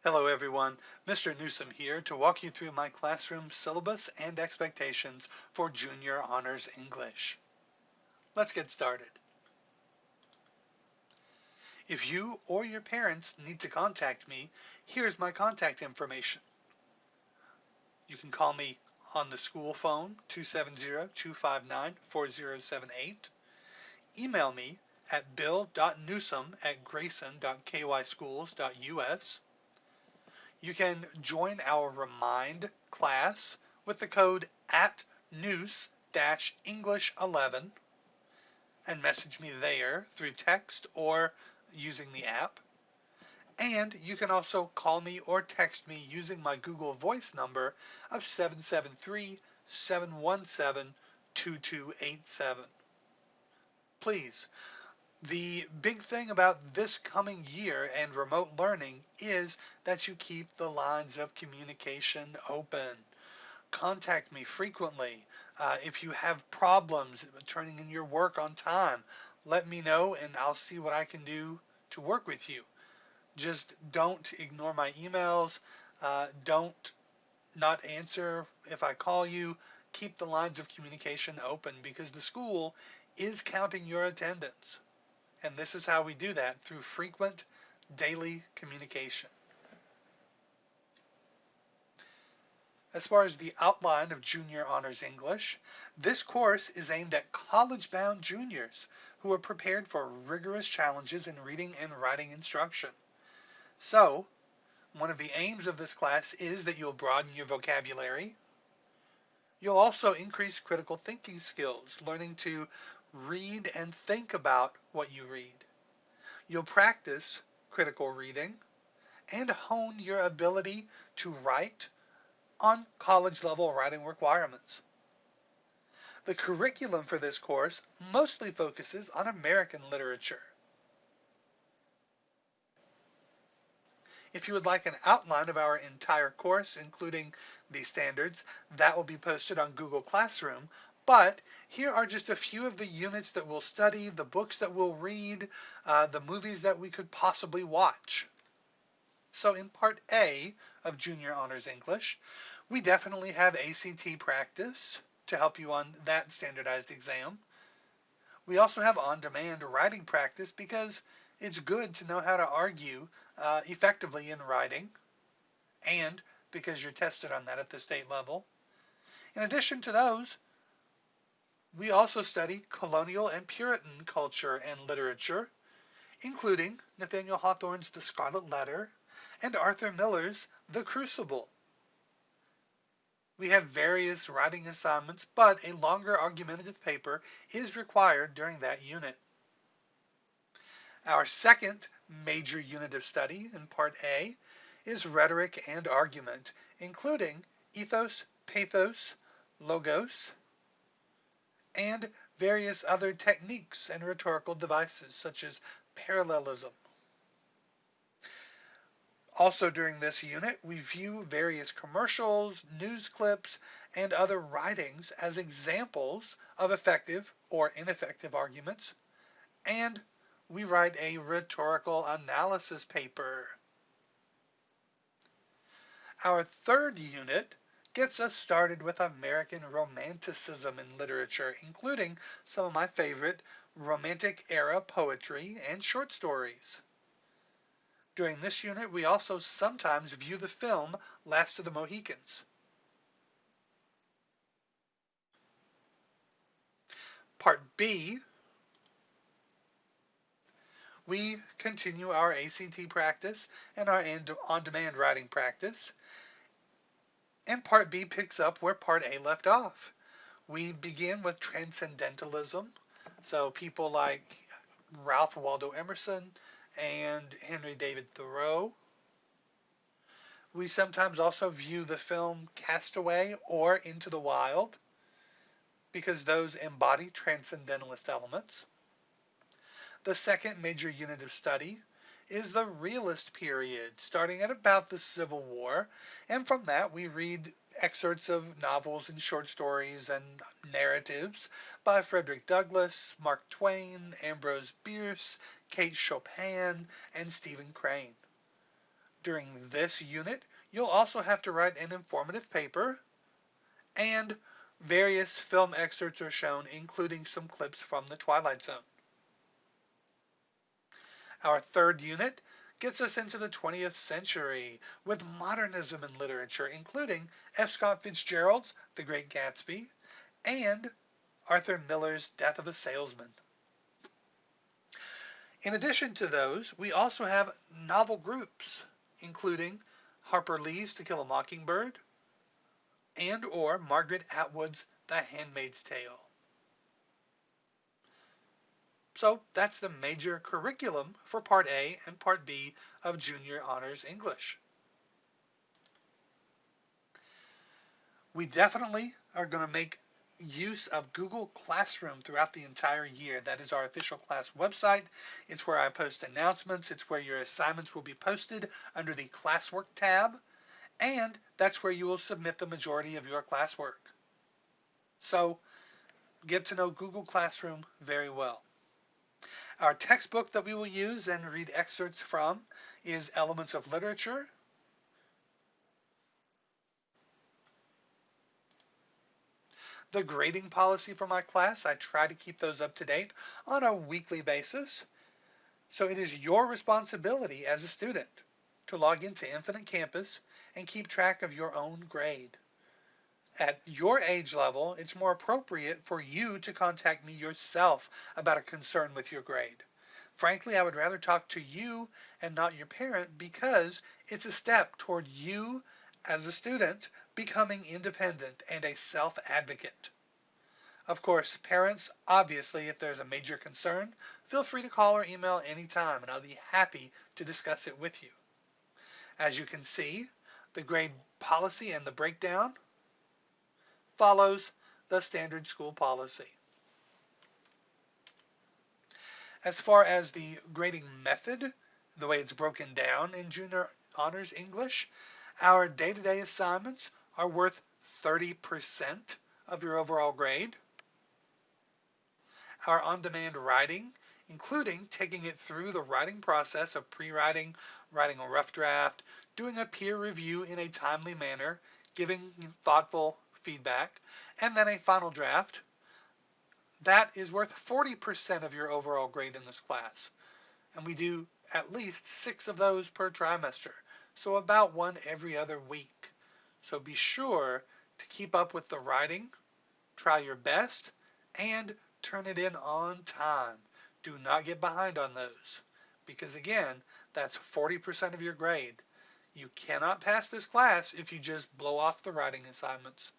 Hello everyone, Mr. Newsome here to walk you through my classroom syllabus and expectations for Junior Honors English. Let's get started. If you or your parents need to contact me, here's my contact information. You can call me on the school phone 270-259-4078. Email me at bill.newsome@grayson.kyschools.us. You can join our Remind class with the code @news-english11 and message me there through text or using the app. And you can also call me or text me using my Google Voice number of 773-717-2287. Please, the big thing about this coming year and remote learning is that you keep the lines of communication open. Contact me frequently. If you have problems turning in your work on time, let me know and I'll see what I can do to work with you. Just don't ignore my emails. Don't not answer if I call you. Keep the lines of communication open because the school is counting your attendance. And this is how we do that, through frequent daily communication. As far as the outline of Junior Honors English, this course is aimed at college-bound juniors who are prepared for rigorous challenges in reading and writing instruction. So, one of the aims of this class is that you'll broaden your vocabulary. You'll also increase critical thinking skills, learning to read and think about what you read. You'll practice critical reading and hone your ability to write on college-level writing requirements. The curriculum for this course mostly focuses on American literature. If you would like an outline of our entire course, including the standards, that will be posted on Google Classroom. But here are just a few of the units that we'll study, the books that we'll read, the movies that we could possibly watch. So in Part A of Junior Honors English, we definitely have ACT practice to help you on that standardized exam. We also have on-demand writing practice because it's good to know how to argue effectively in writing, and because you're tested on that at the state level. In addition to those, we also study colonial and Puritan culture and literature, including Nathaniel Hawthorne's The Scarlet Letter and Arthur Miller's The Crucible. We have various writing assignments, but a longer argumentative paper is required during that unit. Our second major unit of study in Part A is rhetoric and argument, including ethos, pathos, logos, and various other techniques and rhetorical devices such as parallelism. Also during this unit, we view various commercials, news clips, and other writings as examples of effective or ineffective arguments, and we write a rhetorical analysis paper. Our third unit gets us started with American Romanticism in literature, including some of my favorite Romantic era poetry and short stories. During this unit, we also sometimes view the film Last of the Mohicans. Part B, we continue our ACT practice and our on-demand writing practice. And Part B picks up where Part A left off. We begin with transcendentalism, so people like Ralph Waldo Emerson and Henry David Thoreau. We sometimes also view the film Castaway or Into the Wild because those embody transcendentalist elements. The second major unit of study is the realist period, starting at about the Civil War, and from that we read excerpts of novels and short stories and narratives by Frederick Douglass, Mark Twain, Ambrose Bierce, Kate Chopin, and Stephen Crane. During this unit, you'll also have to write an informative paper, and various film excerpts are shown, including some clips from The Twilight Zone. Our third unit gets us into the 20th century with modernism in literature, including F. Scott Fitzgerald's The Great Gatsby and Arthur Miller's Death of a Salesman. In addition to those, we also have novel groups, including Harper Lee's To Kill a Mockingbird and or Margaret Atwood's The Handmaid's Tale. So that's the major curriculum for Part A and Part B of Junior Honors English. We definitely are going to make use of Google Classroom throughout the entire year. That is our official class website. It's where I post announcements. It's where your assignments will be posted under the Classwork tab. And that's where you will submit the majority of your classwork. So get to know Google Classroom very well. Our textbook that we will use and read excerpts from is Elements of Literature. The grading policy for my class, I try to keep those up to date on a weekly basis. So it is your responsibility as a student to log into Infinite Campus and keep track of your own grade. At your age level, it's more appropriate for you to contact me yourself about a concern with your grade. Frankly, I would rather talk to you and not your parent because it's a step toward you as a student becoming independent and a self-advocate. Of course, parents, obviously, if there's a major concern, feel free to call or email anytime and I'll be happy to discuss it with you. As you can see, the grade policy and the breakdown follows the standard school policy. As far as the grading method, the way it's broken down in Junior Honors English, our day-to-day assignments are worth 30% of your overall grade. Our on-demand writing, including taking it through the writing process of pre-writing, writing a rough draft, doing a peer review in a timely manner, giving thoughtful feedback, and then a final draft, that is worth 40% of your overall grade in this class. And we do at least 6 of those per trimester, so about one every other week. So be sure to keep up with the writing, try your best, and turn it in on time. Do not get behind on those, because again, that's 40% of your grade. You cannot pass this class if you just blow off the writing assignments.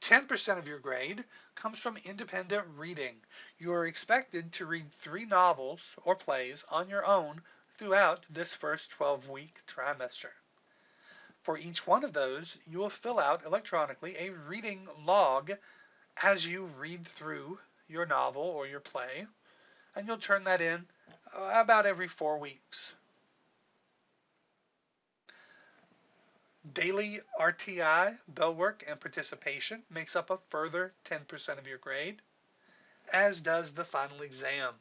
10% of your grade comes from independent reading. You are expected to read 3 novels or plays on your own throughout this first 12-week trimester. For each one of those, you will fill out electronically a reading log as you read through your novel or your play, and you'll turn that in about every 4 weeks. Daily RTI, bell work, and participation makes up a further 10% of your grade, as does the final exam.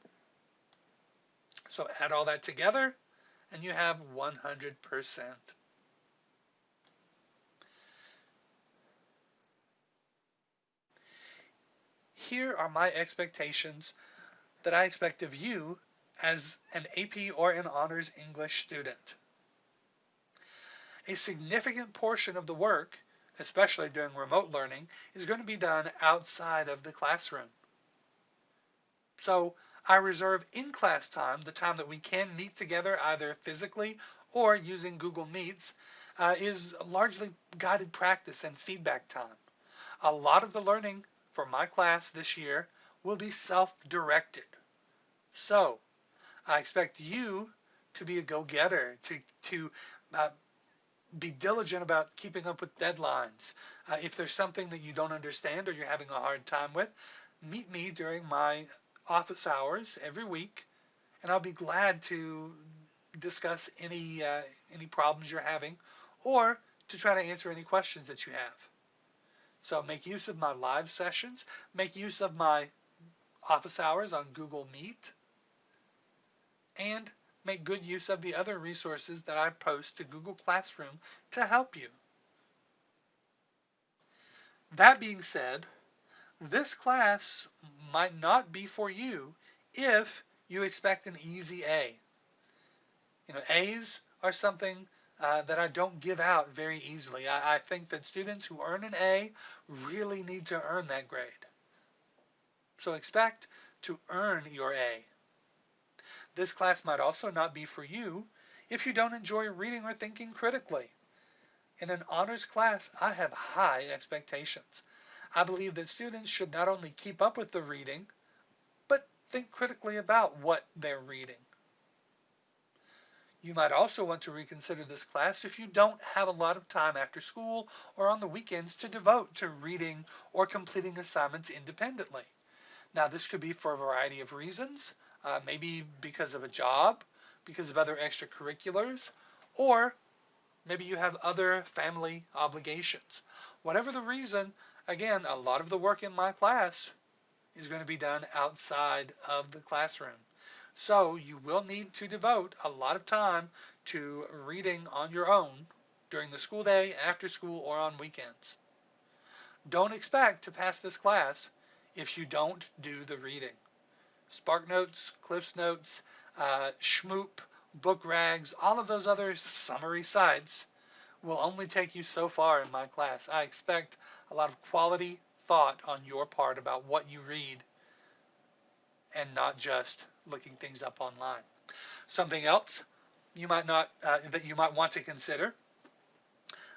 So add all that together, and you have 100%. Here are my expectations that I expect of you as an AP or an Honors English student. A significant portion of the work, especially during remote learning, is going to be done outside of the classroom. So I reserve in-class time, the time that we can meet together either physically or using Google Meets, is largely guided practice and feedback time. A lot of the learning for my class this year will be self-directed. So I expect you to be a go-getter, to be diligent about keeping up with deadlines. If there's something that you don't understand or you're having a hard time with, meet me during my office hours every week, and I'll be glad to discuss any problems you're having or to try to answer any questions that you have. So make use of my live sessions, make use of my office hours on Google Meet, and make good use of the other resources that I post to Google Classroom to help you. That being said, this class might not be for you if you expect an easy A. A's are something that I don't give out very easily. I think that students who earn an A really need to earn that grade. So expect to earn your A. This class might also not be for you if you don't enjoy reading or thinking critically. In an honors class, I have high expectations. I believe that students should not only keep up with the reading, but think critically about what they're reading. You might also want to reconsider this class if you don't have a lot of time after school or on the weekends to devote to reading or completing assignments independently. Now, this could be for a variety of reasons, maybe because of a job, because of other extracurriculars, or maybe you have other family obligations. Whatever the reason, again, a lot of the work in my class is going to be done outside of the classroom. So you will need to devote a lot of time to reading on your own during the school day, after school, or on weekends. Don't expect to pass this class if you don't do the reading. SparkNotes, CliffsNotes, Schmoop, BookRags, all of those other summary sites will only take you so far in my class. I expect a lot of quality thought on your part about what you read and not just looking things up online. Something else you might not that you might want to consider.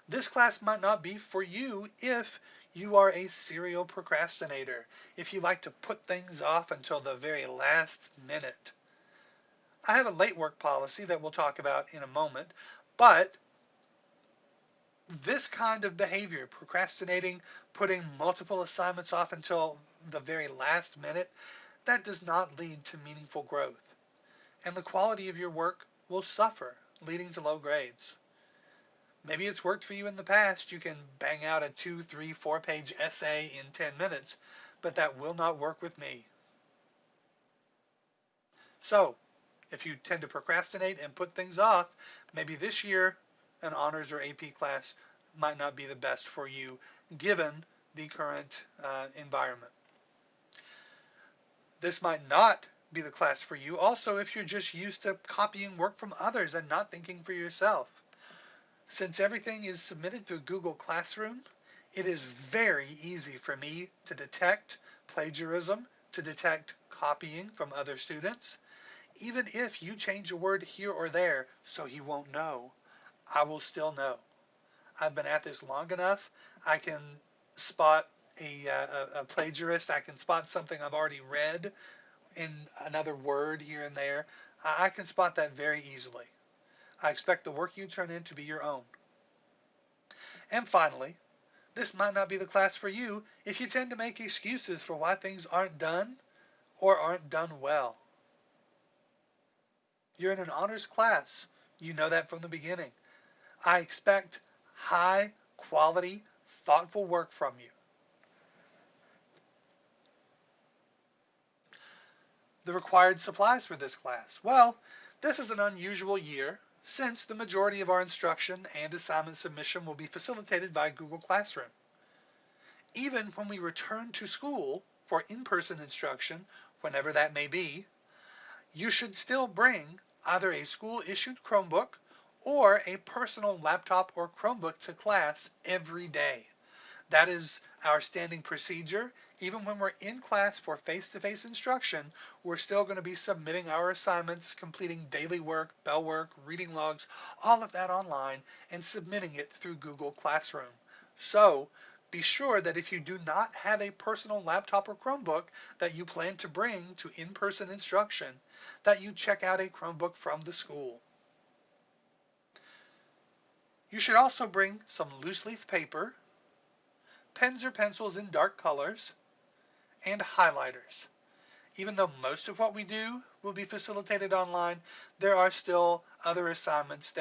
This class might not be for you if you are a serial procrastinator, if you like to put things off until the very last minute. I have a late work policy that we'll talk about in a moment, but this kind of behavior, procrastinating, putting multiple assignments off until the very last minute, that does not lead to meaningful growth. And the quality of your work will suffer, leading to low grades. Maybe it's worked for you in the past. You can bang out a 2, 3, 4-page essay in 10 minutes, but that will not work with me. So, if you tend to procrastinate and put things off, maybe this year an honors or AP class might not be the best for you given the current environment. This might not be the class for you also if you're just used to copying work from others and not thinking for yourself. Since everything is submitted through Google Classroom, it is very easy for me to detect plagiarism, to detect copying from other students. Even if you change a word here or there so he won't know, I will still know. I've been at this long enough. I can spot a plagiarist. I can spot something I've already read in another word here and there. I can spot that very easily. I expect the work you turn in to be your own. And finally, this might not be the class for you if you tend to make excuses for why things aren't done or aren't done well. You're in an honors class. You know that from the beginning. I expect high quality, thoughtful work from you. The required supplies for this class. Well, this is an unusual year since the majority of our instruction and assignment submission will be facilitated by Google Classroom. Even when we return to school for in-person instruction, whenever that may be, you should still bring either a school-issued Chromebook or a personal laptop or Chromebook to class every day. That is our standing procedure. Even when we're in class for face-to-face instruction, we're still going to be submitting our assignments, completing daily work, bell work, reading logs, all of that online, and submitting it through Google Classroom. So be sure that if you do not have a personal laptop or Chromebook that you plan to bring to in-person instruction, that you check out a Chromebook from the school. You should also bring some loose leaf paper, pens or pencils in dark colors, and highlighters. Even though most of what we do will be facilitated online, there are still other assignments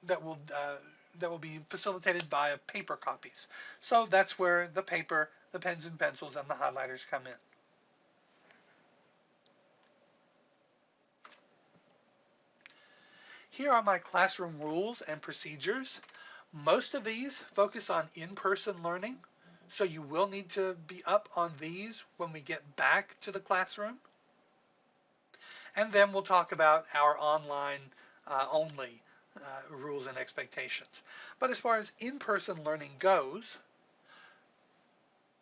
that will be facilitated via paper copies. So that's where the paper, the pens and pencils, and the highlighters come in. Here are my classroom rules and procedures. Most of these focus on in-person learning, so you will need to be up on these when we get back to the classroom. And then we'll talk about our online only rules and expectations. But as far as in-person learning goes,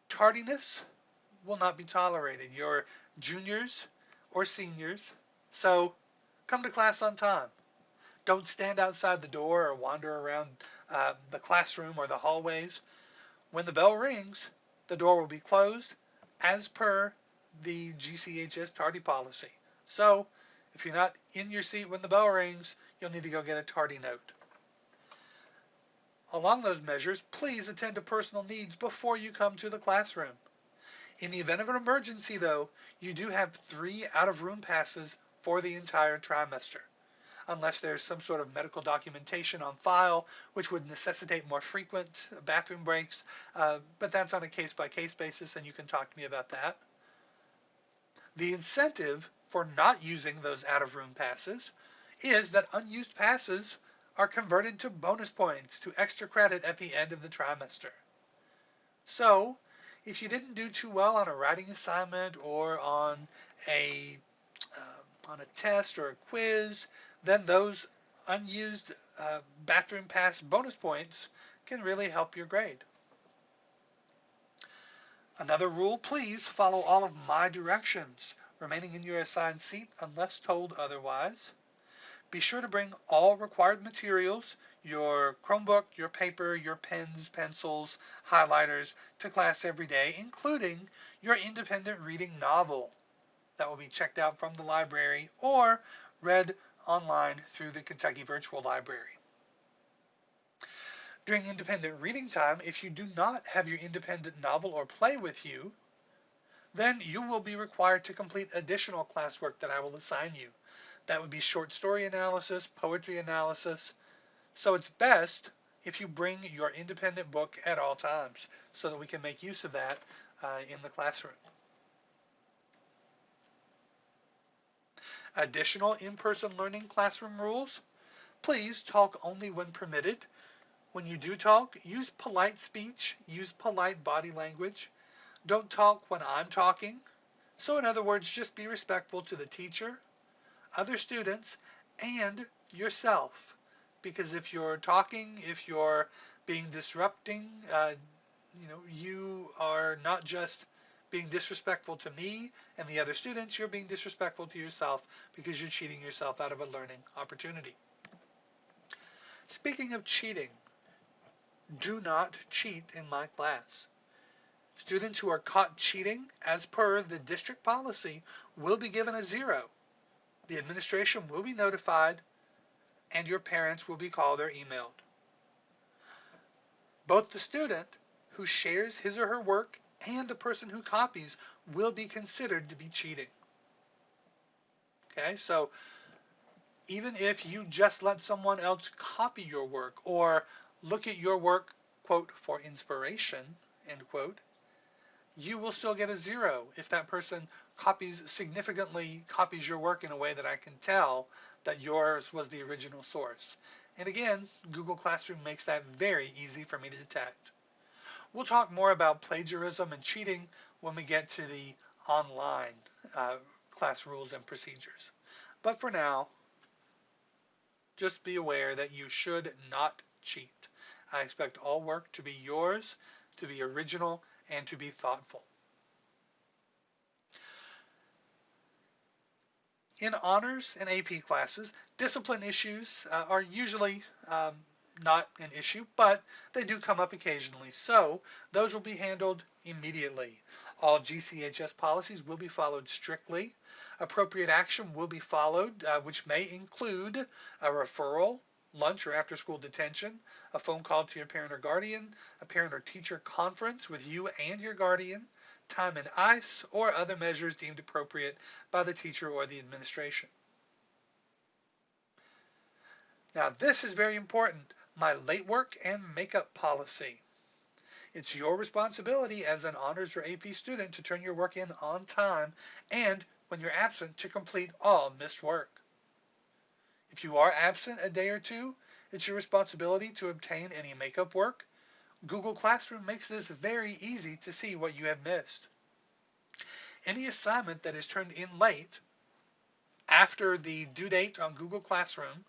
tardiness will not be tolerated. You're juniors or seniors, so come to class on time. Don't stand outside the door or wander around the classroom or the hallways. When the bell rings, the door will be closed as per the GCHS tardy policy. So if you're not in your seat when the bell rings, you'll need to go get a tardy note. Along those measures, please attend to personal needs before you come to the classroom. In the event of an emergency, though, you do have 3 out-of-room passes for the entire trimester, unless there's some sort of medical documentation on file, which would necessitate more frequent bathroom breaks, but that's on a case-by-case basis, and you can talk to me about that. The incentive for not using those out-of-room passes is that unused passes are converted to bonus points, to extra credit at the end of the trimester. So, if you didn't do too well on a writing assignment or on a test or a quiz, then those unused bathroom pass bonus points can really help your grade. Another rule, please follow all of my directions, remaining in your assigned seat unless told otherwise. Be sure to bring all required materials, your Chromebook, your paper, your pens, pencils, highlighters, to class every day, including your independent reading novel that will be checked out from the library or read online through the Kentucky Virtual Library. During independent reading time, if you do not have your independent novel or play with you, then you will be required to complete additional classwork that I will assign you. That would be short story analysis, poetry analysis. So it's best if you bring your independent book at all times so that we can make use of that in the classroom. Additional in-person learning classroom rules. Please talk only when permitted. When you do talk, use polite speech, use polite body language. Don't talk when I'm talking. So in other words, just be respectful to the teacher, other students, and yourself. Because if you're talking, if you're being disrupting, you are not just being disrespectful to me and the other students, you're being disrespectful to yourself because you're cheating yourself out of a learning opportunity. Speaking of cheating, do not cheat in my class. Students who are caught cheating, as per the district policy, will be given a 0. The administration will be notified, and your parents will be called or emailed. Both the student who shares his or her work and the person who copies will be considered to be cheating. Okay, so even if you just let someone else copy your work or look at your work, quote, for inspiration, end quote, you will still get a 0 if that person significantly copies your work in a way that I can tell that yours was the original source. And again, Google Classroom makes that very easy for me to detect. We'll talk more about plagiarism and cheating when we get to the online class rules and procedures. But for now, just be aware that you should not cheat. I expect all work to be yours, to be original, and to be thoughtful. In honors and AP classes, discipline issues are usually not an issue, but they do come up occasionally. So those will be handled immediately. All GCHS policies will be followed strictly. Appropriate action will be followed, which may include a referral, lunch or after-school detention, a phone call to your parent or guardian, a parent or teacher conference with you and your guardian, time and ice, or other measures deemed appropriate by the teacher or the administration. Now this is very important, my late work and makeup policy. It's your responsibility as an honors or AP student to turn your work in on time and when you're absent to complete all missed work. If you are absent a day or two, it's your responsibility to obtain any makeup work. Google Classroom makes this very easy to see what you have missed. Any assignment that is turned in late after the due date on Google Classroom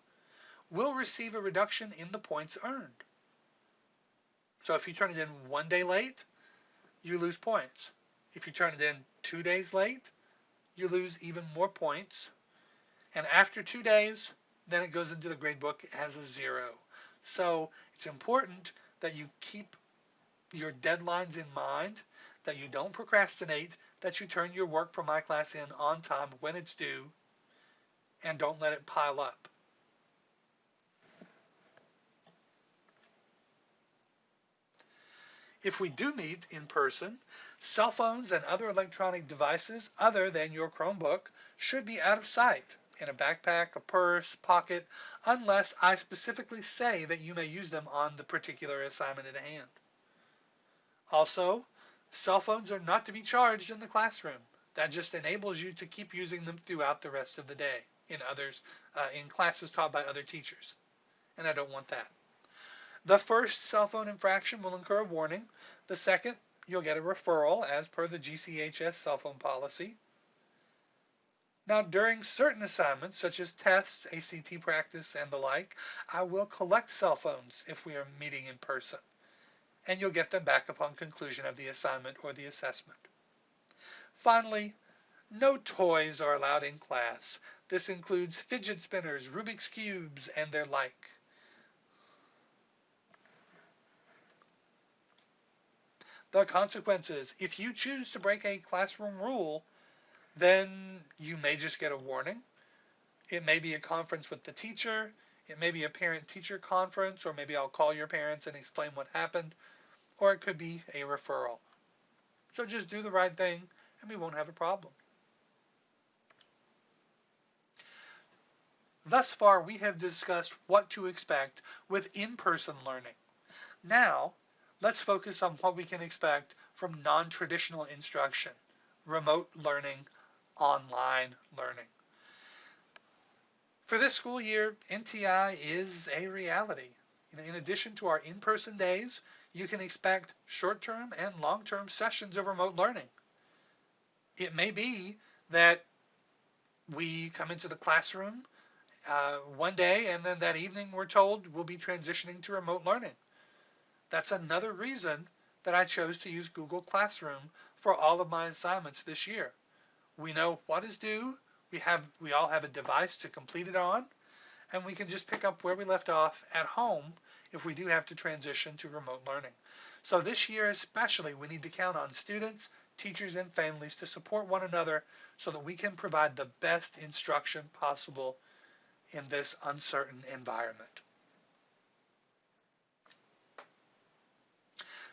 will receive a reduction in the points earned. So if you turn it in 1 day late, you lose points. If you turn it in 2 days late, you lose even more points. And after 2 days, then it goes into the gradebook as a 0. So it's important that you keep your deadlines in mind, that you don't procrastinate, that you turn your work for my class in on time when it's due, and don't let it pile up. If we do meet in person, cell phones and other electronic devices other than your Chromebook should be out of sight in a backpack, a purse, pocket, unless I specifically say that you may use them on the particular assignment at hand. Also, cell phones are not to be charged in the classroom. That just enables you to keep using them throughout the rest of the day in classes taught by other teachers. And I don't want that. The first cell phone infraction will incur a warning. The second, you'll get a referral as per the GCHS cell phone policy. Now, during certain assignments, such as tests, ACT practice, and the like, I will collect cell phones if we are meeting in person, and you'll get them back upon conclusion of the assignment or the assessment. Finally, no toys are allowed in class. This includes fidget spinners, Rubik's Cubes, and their like. The consequences: if you choose to break a classroom rule, then you may just get a warning. It may be a conference with the teacher. It may be a parent-teacher conference, or maybe I'll call your parents and explain what happened, or it could be a referral. So just do the right thing, and we won't have a problem. Thus far, we have discussed what to expect with in-person learning. Now, let's focus on what we can expect from non-traditional instruction, remote learning, online learning. For this school year, NTI is a reality. In addition to our in-person days, you can expect short-term and long-term sessions of remote learning. It may be that we come into the classroom one day, and then that evening we're told we'll be transitioning to remote learning. That's another reason that I chose to use Google Classroom for all of my assignments this year. We know what is due, we all have a device to complete it on, and we can just pick up where we left off at home if we do have to transition to remote learning. So this year especially, we need to count on students, teachers, and families to support one another so that we can provide the best instruction possible in this uncertain environment.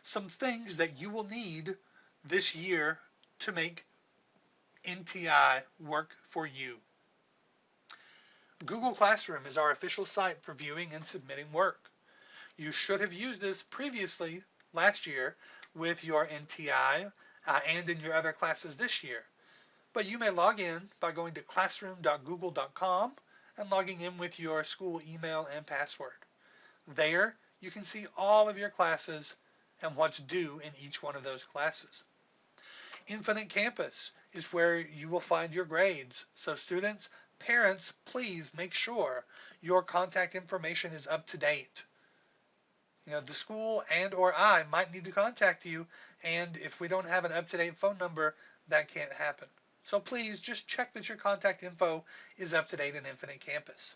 Some things that you will need this year to make NTI work for you. Google Classroom is our official site for viewing and submitting work. You should have used this previously last year with your NTI and in your other classes this year. But you may log in by going to classroom.google.com and logging in with your school email and password. There, you can see all of your classes and what's due in each one of those classes. Infinite Campus is where you will find your grades. So students, parents, please make sure your contact information is up to date. The school and or I might need to contact you, and if we don't have an up-to-date phone number, that can't happen. So please just check that your contact info is up to date in Infinite Campus.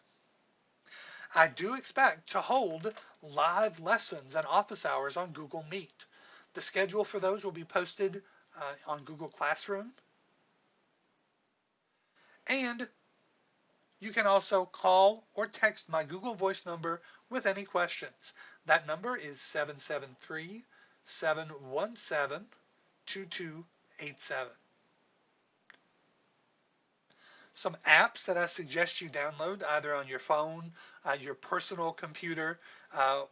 I do expect to hold live lessons and office hours on Google Meet. The schedule for those will be posted on Google Classroom. And you can also call or text my Google Voice number with any questions. That number is 773-717-2287. Some apps that I suggest you download either on your phone, your personal computer,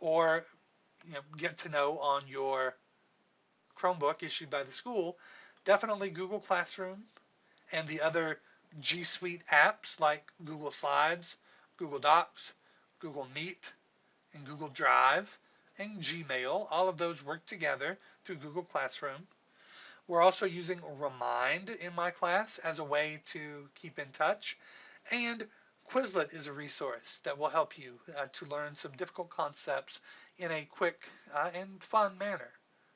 or get to know on your Chromebook issued by the school. Definitely Google Classroom and the other G Suite apps like Google Slides, Google Docs, Google Meet, and Google Drive, and Gmail. All of those work together through Google Classroom. We're also using Remind in my class as a way to keep in touch. And Quizlet is a resource that will help you to learn some difficult concepts in a quick and fun manner.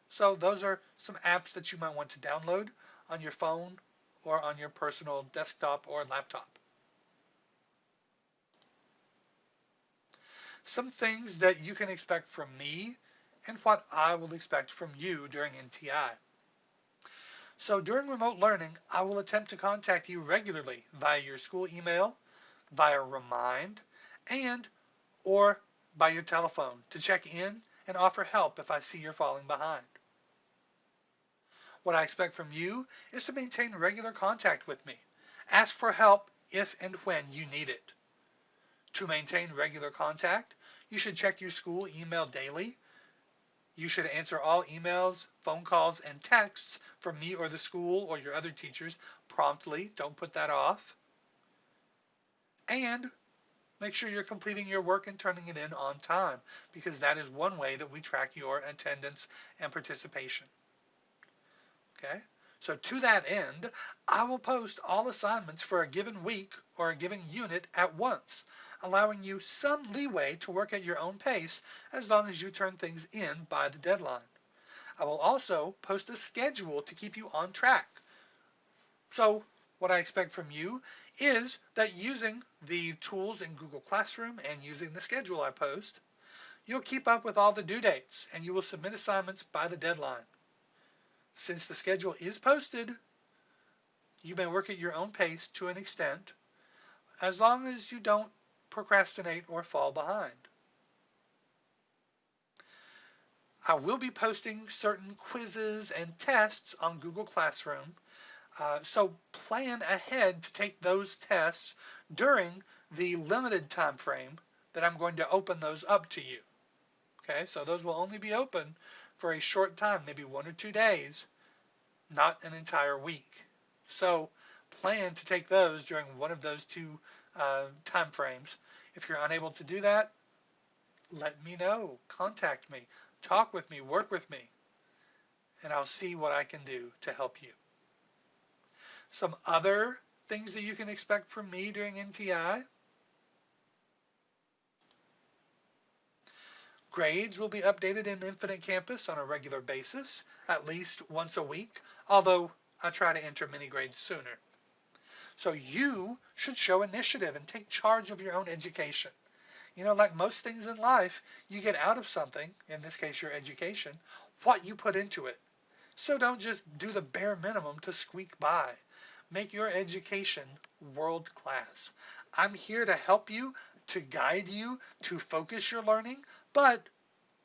So those are some apps that you might want to download on your phone or on your personal desktop or laptop. Some things that you can expect from me and what I will expect from you during NTI. So during remote learning, I will attempt to contact you regularly via your school email, via Remind, and or by your telephone to check in and offer help if I see you're falling behind. What I expect from you is to maintain regular contact with me. Ask for help if and when you need it. To maintain regular contact, you should check your school email daily. You should answer all emails, phone calls, and texts from me or the school or your other teachers promptly. Don't put that off. And make sure you're completing your work and turning it in on time, because that is one way that we track your attendance and participation. Okay? So to that end, I will post all assignments for a given week or a given unit at once, allowing you some leeway to work at your own pace as long as you turn things in by the deadline. I will also post a schedule to keep you on track. So what I expect from you is that using the tools in Google Classroom and using the schedule I post, you'll keep up with all the due dates and you will submit assignments by the deadline. Since the schedule is posted, you may work at your own pace to an extent, as long as you don't procrastinate or fall behind. I will be posting certain quizzes and tests on Google Classroom, so plan ahead to take those tests during the limited time frame that I'm going to open those up to you. Okay, so those will only be open for a short time, maybe 1 or 2 days, not an entire week. So plan to take those during one of those two time frames. If you're unable to do that, let me know. Contact me. Talk with me. Work with me. And I'll see what I can do to help you. Some other things that you can expect from me during NTI. Grades will be updated in Infinite Campus on a regular basis, at least once a week, although I try to enter mini grades sooner. So you should show initiative and take charge of your own education. You know, like most things in life, you get out of something, in this case your education, what you put into it. So don't just do the bare minimum to squeak by. Make your education world class. I'm here to help you, to guide you, to focus your learning, but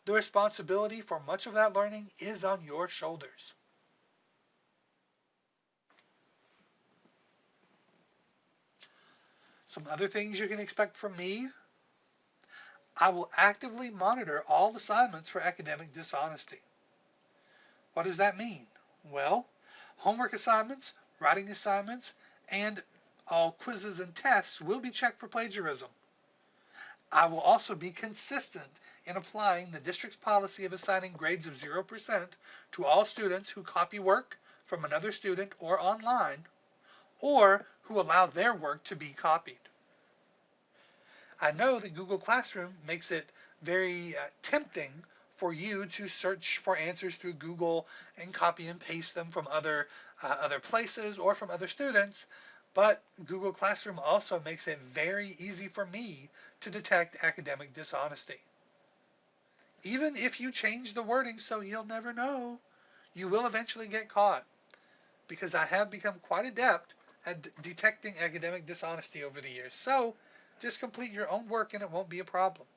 the responsibility for much of that learning is on your shoulders. Some other things you can expect from me. I will actively monitor all assignments for academic dishonesty. What does that mean? Well, homework assignments, writing assignments, and all quizzes and tests will be checked for plagiarism. I will also be consistent in applying the district's policy of assigning grades of 0% to all students who copy work from another student or online, or who allow their work to be copied. I know that Google Classroom makes it very tempting for you to search for answers through Google and copy and paste them from other places or from other students, but Google Classroom also makes it very easy for me to detect academic dishonesty. Even if you change the wording so you'll never know, you will eventually get caught, because I have become quite adept at detecting academic dishonesty over the years. So just complete your own work and it won't be a problem.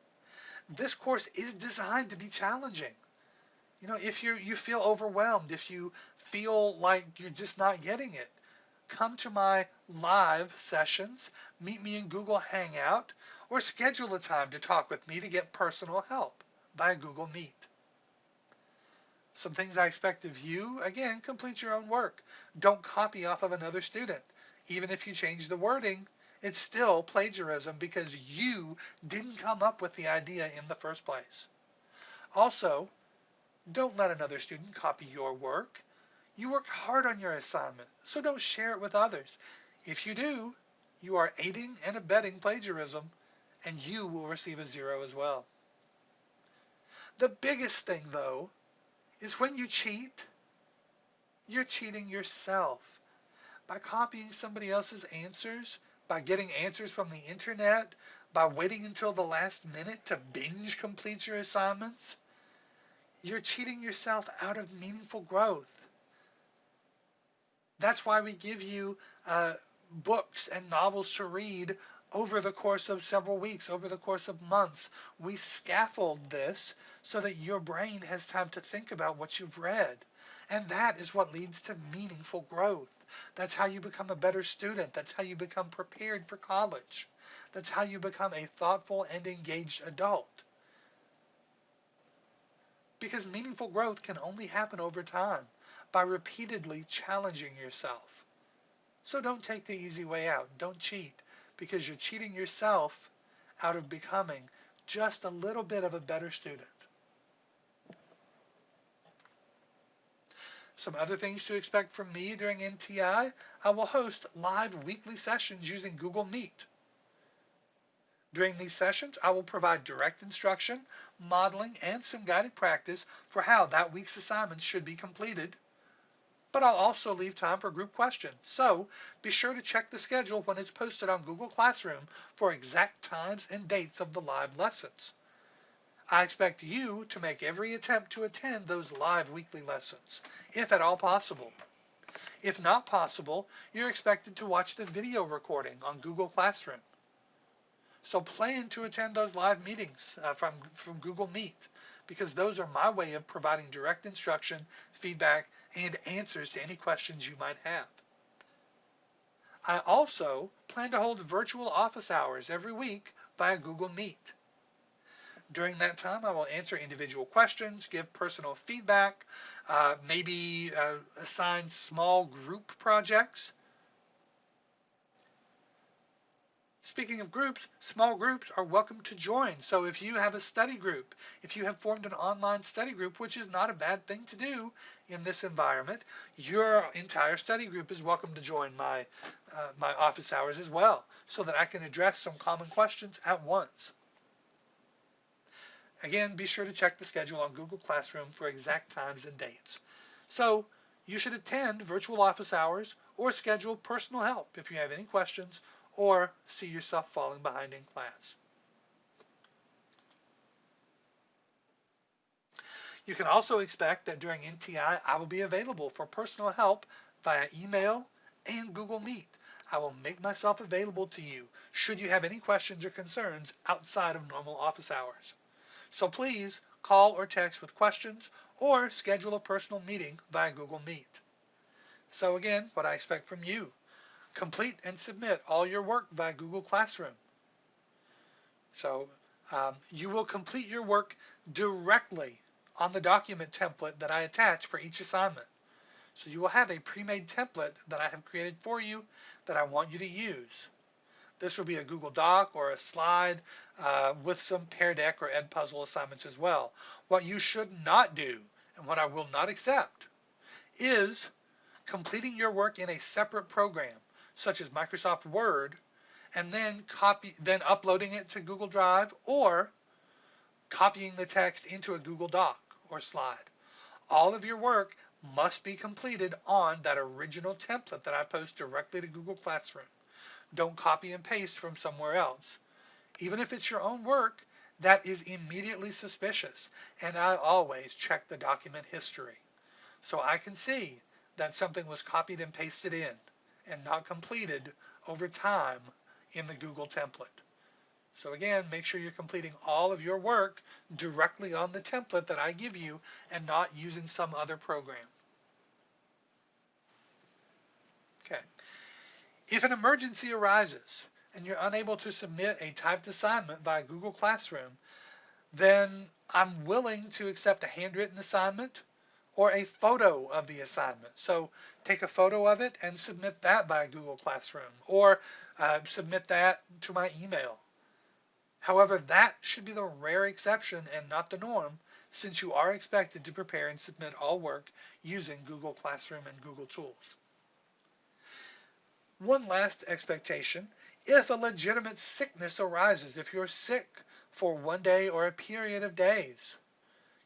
This course is designed to be challenging. You know, if you feel overwhelmed, if you feel like you're just not getting it, come to my live sessions, meet me in Google Hangout, or schedule a time to talk with me to get personal help via Google Meet. Some things I expect of you, again, complete your own work. Don't copy off of another student. Even if you change the wording, It's still plagiarism because you didn't come up with the idea in the first place. Also, don't let another student copy your work. You worked hard on your assignment, so don't share it with others. If you do, you are aiding and abetting plagiarism, and you will receive a 0 as well. The biggest thing, though, is when you cheat, you're cheating yourself. By copying somebody else's answers, by getting answers from the internet, by waiting until the last minute to binge complete your assignments, you're cheating yourself out of meaningful growth. That's why we give you books and novels to read over the course of several weeks, over the course of months. We scaffold this so that your brain has time to think about what you've read. And that is what leads to meaningful growth. That's how you become a better student. That's how you become prepared for college. That's how you become a thoughtful and engaged adult. Because meaningful growth can only happen over time by repeatedly challenging yourself. So don't take the easy way out. Don't cheat, because you're cheating yourself out of becoming just a little bit of a better student. Some other things to expect from me during NTI: I will host live weekly sessions using Google Meet. During these sessions, I will provide direct instruction, modeling, and some guided practice for how that week's assignments should be completed. But I'll also leave time for group questions, so be sure to check the schedule when it's posted on Google Classroom for exact times and dates of the live lessons. I expect you to make every attempt to attend those live weekly lessons, if at all possible. If not possible, you're expected to watch the video recording on Google Classroom. So plan to attend those live meetings from Google Meet, because those are my way of providing direct instruction, feedback, and answers to any questions you might have. I also plan to hold virtual office hours every week via Google Meet. During that time, I will answer individual questions, give personal feedback, maybe assign small group projects. Speaking of groups, small groups are welcome to join. So if you have a study group, if you have formed an online study group, which is not a bad thing to do in this environment, your entire study group is welcome to join my office hours as well, so that I can address some common questions at once. Again, be sure to check the schedule on Google Classroom for exact times and dates. So you should attend virtual office hours or schedule personal help if you have any questions or see yourself falling behind in class. You can also expect that during NTI, I will be available for personal help via email and Google Meet. I will make myself available to you should you have any questions or concerns outside of normal office hours. So please call or text with questions or schedule a personal meeting via Google Meet. So again, what I expect from you: complete and submit all your work via Google Classroom. So you will complete your work directly on the document template that I attach for each assignment. So you will have a pre-made template that I have created for you that I want you to use. This will be a Google Doc or a slide with some Pear Deck or Edpuzzle assignments as well. What you should not do, and what I will not accept, is completing your work in a separate program, such as Microsoft Word, and then uploading it to Google Drive, or copying the text into a Google Doc or slide. All of your work must be completed on that original template that I post directly to Google Classroom. Don't copy and paste from somewhere else. Even if it's your own work, that is immediately suspicious, and I always check the document history, so I can see that something was copied and pasted in and not completed over time in the Google template. So again, make sure you're completing all of your work directly on the template that I give you and not using some other program. Okay. If an emergency arises and you're unable to submit a typed assignment via Google Classroom, then I'm willing to accept a handwritten assignment or a photo of the assignment. So take a photo of it and submit that by Google Classroom, or submit that to my email. However, that should be the rare exception and not the norm, since you are expected to prepare and submit all work using Google Classroom and Google Tools. One last expectation: if a legitimate sickness arises, if you're sick for one day or a period of days,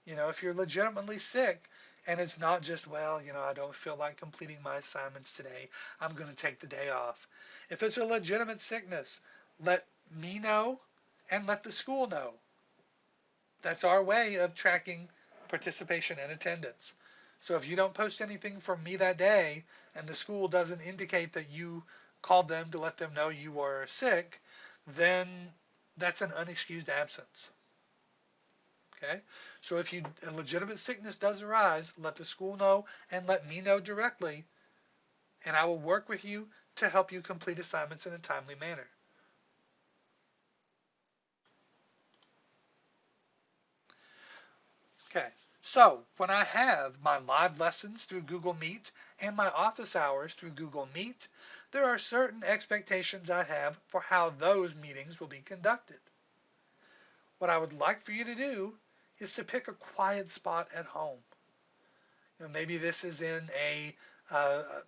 if you're legitimately sick and it's not just, well, I don't feel like completing my assignments today, I'm going to take the day off. If it's a legitimate sickness, let me know and let the school know. That's our way of tracking participation and attendance. So if you don't post anything from me that day and the school doesn't indicate that you called them to let them know you were sick, then that's an unexcused absence. Okay? So if a legitimate sickness does arise, let the school know and let me know directly, and I will work with you to help you complete assignments in a timely manner. Okay, so when I have my live lessons through Google Meet and my office hours through Google Meet, there are certain expectations I have for how those meetings will be conducted. What I would like for you to do is to pick a quiet spot at home. Maybe this is in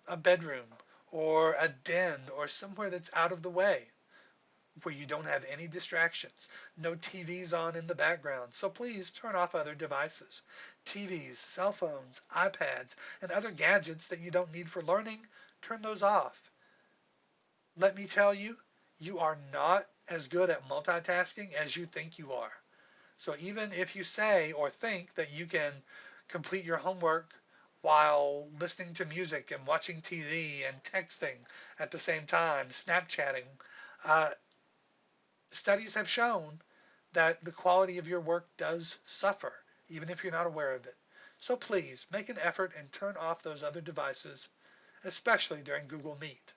a bedroom or a den or somewhere that's out of the way, where you don't have any distractions, no TVs on in the background. So please turn off other devices. TVs, cell phones, iPads, and other gadgets that you don't need for learning, turn those off. Let me tell you, you are not as good at multitasking as you think you are. So even if you say or think that you can complete your homework while listening to music and watching TV and texting at the same time, Snapchatting, studies have shown that the quality of your work does suffer, even if you're not aware of it. So please make an effort and turn off those other devices, especially during Google Meet.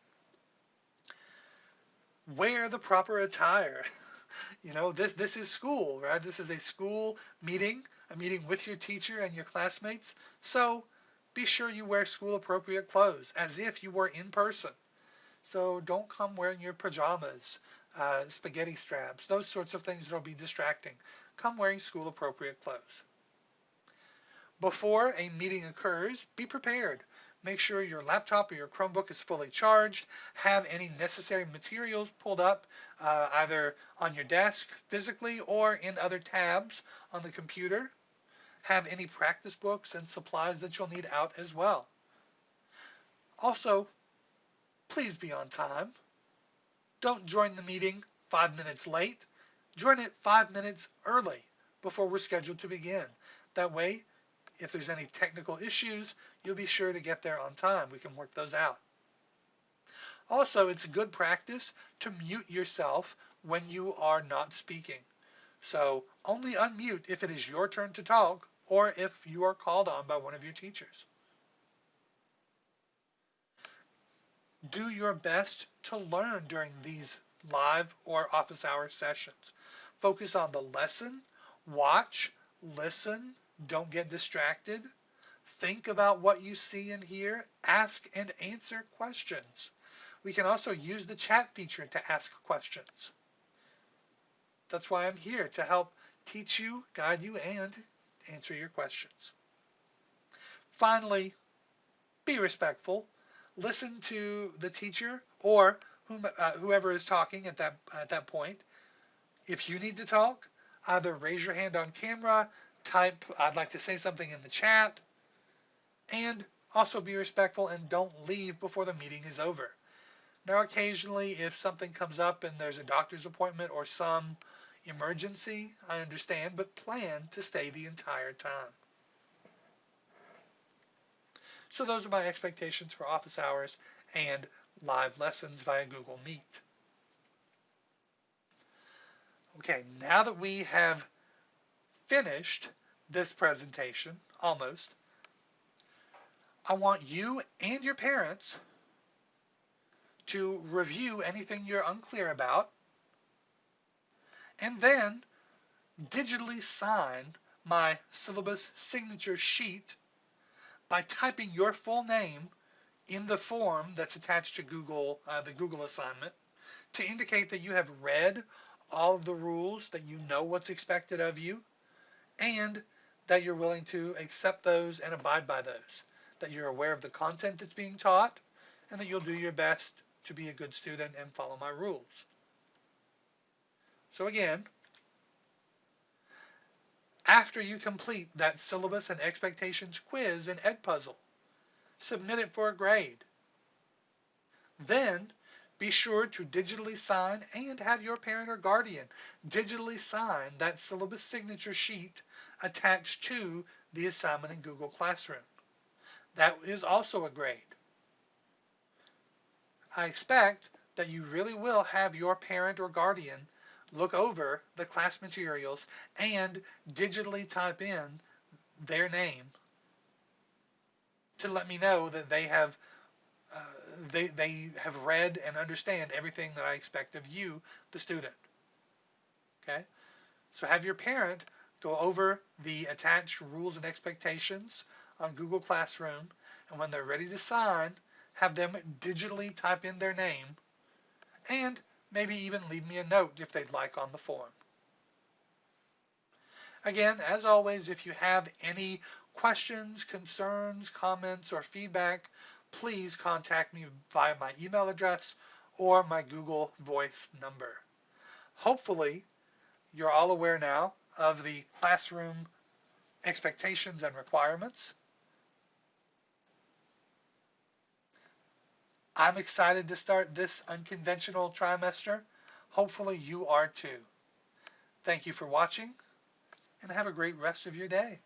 Wear the proper attire. This is school, right? This is a school meeting, a meeting with your teacher and your classmates. So be sure you wear school appropriate clothes as if you were in person. So don't come wearing your pajamas, spaghetti straps, those sorts of things that will be distracting. Come wearing school appropriate clothes. Before a meeting occurs, be prepared. Make sure your laptop or your Chromebook is fully charged. Have any necessary materials pulled up, either on your desk physically or in other tabs on the computer. Have any practice books and supplies that you'll need out as well. Also, please be on time. Don't join the meeting 5 minutes late. Join it 5 minutes early before we're scheduled to begin. That way, if there's any technical issues, you'll be sure to get there on time. We can work those out. Also, it's good practice to mute yourself when you are not speaking. So only unmute if it is your turn to talk or if you are called on by one of your teachers. Do your best to learn during these live or office hour sessions. Focus on the lesson, watch, listen, don't get distracted. Think about what you see and hear, ask and answer questions. We can also use the chat feature to ask questions. That's why I'm here, to help teach you, guide you, and answer your questions. Finally, be respectful. Listen to the teacher or whoever is talking at that point. If you need to talk, either raise your hand on camera, type, "I'd like to say something" in the chat, and also be respectful and don't leave before the meeting is over. Now, occasionally, if something comes up and there's a doctor's appointment or some emergency, I understand, but plan to stay the entire time. So those are my expectations for office hours and live lessons via Google Meet. Okay, now that we have finished this presentation, almost, I want you and your parents to review anything you're unclear about, and then digitally sign my syllabus signature sheet by typing your full name in the form that's attached to the Google assignment to indicate that you have read all of the rules, that you know what's expected of you, and that you're willing to accept those and abide by those, that you're aware of the content that's being taught, and that you'll do your best to be a good student and follow my rules. So again, after you complete that syllabus and expectations quiz and Edpuzzle, submit it for a grade. Then be sure to digitally sign and have your parent or guardian digitally sign that syllabus signature sheet attached to the assignment in Google Classroom. That is also a grade. I expect that you really will have your parent or guardian look over the class materials and digitally type in their name to let me know that they have read and understand everything that I expect of you, the student. Okay? So have your parent go over the attached rules and expectations on Google Classroom, and when they're ready to sign, have them digitally type in their name, and maybe even leave me a note if they'd like on the form. Again, as always, if you have any questions, concerns, comments, or feedback, please contact me via my email address or my Google Voice number. Hopefully, you're all aware now of the classroom expectations and requirements. I'm excited to start this unconventional trimester. Hopefully you are too. Thank you for watching, and have a great rest of your day.